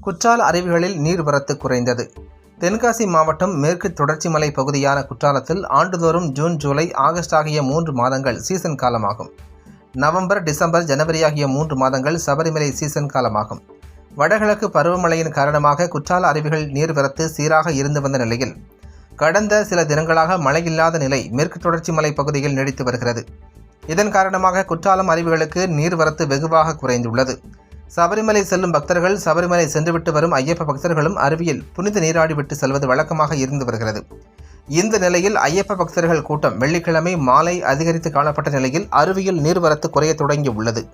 குற்றால அருவிகளில் நீர்வரத்து குறைந்தது. தென்காசி மாவட்டம் மேற்கு தொடர்ச்சி மலை பகுதியான குற்றாலத்தில் ஆண்டுதோறும் ஜூன், ஜூலை, ஆகஸ்ட் ஆகிய 3 மாதங்கள் சீசன் காலமாகும். நவம்பர், டிசம்பர், ஜனவரி ஆகிய 3 மாதங்கள் சபரிமலை சீசன் காலமாகும். வடகிழக்கு பருவமழையின் காரணமாக குற்றால அருவிகள் நீர்வரத்து சீராக இருந்து வந்த நிலையில் கடந்த சில தினங்களாக மழையில்லாத நிலை மேற்கு தொடர்ச்சி மலை பகுதியில் நீடித்து வருகிறது. இதன் காரணமாக குற்றாலம் அருவிகளுக்கு நீர்வரத்து வெகுவாக குறைந்துள்ளது. சபரிமலை செல்லும் பக்தர்கள், சபரிமலை சென்றுவிட்டு வரும் ஐயப்ப பக்தர்களும் அருவியில் புனித நீராடிவிட்டு செல்வது வழக்கமாக இருந்து வருகிறது. இந்த நிலையில் ஐயப்ப பக்தர்கள் கூட்டம் வெள்ளிக்கிழமை மாலை அதிகரித்து காணப்பட்ட நிலையில் அருவியில் நீர்வரத்து குறைய தொடங்கியுள்ளது.